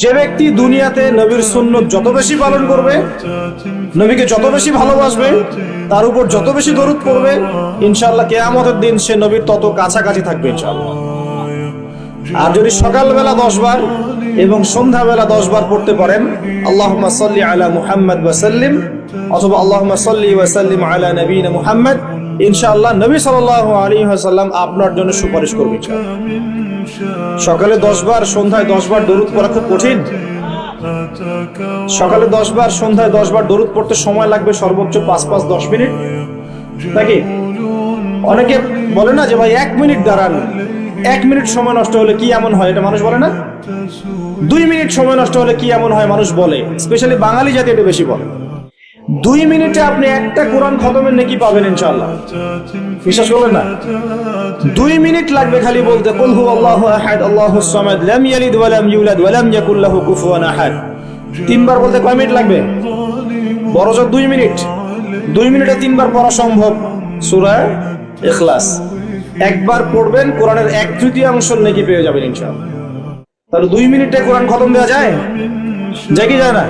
যে ব্যক্তি দুনিয়াতে নবীর সুন্নত যত বেশি পালন করবে, নবীকে যত বেশি ভালোবাসবে, তার উপর যত বেশি দরুদ পড়বে, ইনশাআল্লাহ কিয়ামতের দিন সে নবীর তত কাছাকাছি থাকবে ইনশাআল্লাহ। আর যদি সকালবেলা 10 বার এবং সন্ধ্যাবেলা 10 বার পড়তে পারেন আল্লাহুম্মা সাল্লি আলা মুহাম্মাদ ওয়া সাল্লিম, অথবা আল্লাহুম্মা সাল্লি ওয়া সাল্লিম আলা নবিয়িনা মুহাম্মাদ, ইনশাআল্লাহ নবী সাল্লাল্লাহু আলাইহি ওয়াসাল্লাম আপনার জন্য সুপারিশ করবে ইনশাআল্লাহ। সকালে 10 বার সন্ধ্যায় 10 বার দরুদ পড়া খুব কঠিন। সকালে 10 বার সন্ধ্যায় 10 বার দরুদ পড়তে সময় লাগবে সর্বোচ্চ 5-10 মিনিট নাকি? অনেকে বলে না যে ভাই 1 মিনিট দাঁড়ান, 1 মিনিট সময় নষ্ট হলে কি এমন হয়, এটা মানুষ বলে না? 2 মিনিট সময় নষ্ট হলে কি এমন হয় মানুষ বলে, স্পেশালি বাঙালি জাতি এটা বেশি বলে। 2 মিনিটে আপনি একটা কোরআন খতমের নেকি পাবেন ইনশাআল্লাহ, বিশ্বাস করলেন না? 2 মিনিট লাগবে খালি বলতে কুল হুয়াল্লাহু আহাদ আল্লাহুস সামাদ লাম ইয়ালিদ ওয়া লাম ইউলাদ ওয়া লাম ইয়াকুল লাহু কুফুয়ান আহাদ। 3 বার বলতে কয় মিনিট লাগবে? বড়জোর 2 মিনিট। 2 মিনিটে 3 বার পড়া সম্ভব সূরা ইখলাস। একবার পড়বেন, কোরআনের 1/3 নেকি পেয়ে যাবেন ইনশাআল্লাহ। তাহলে 2 মিনিটে কোরআন খতম দেওয়া যায়? যায় কি যায় না?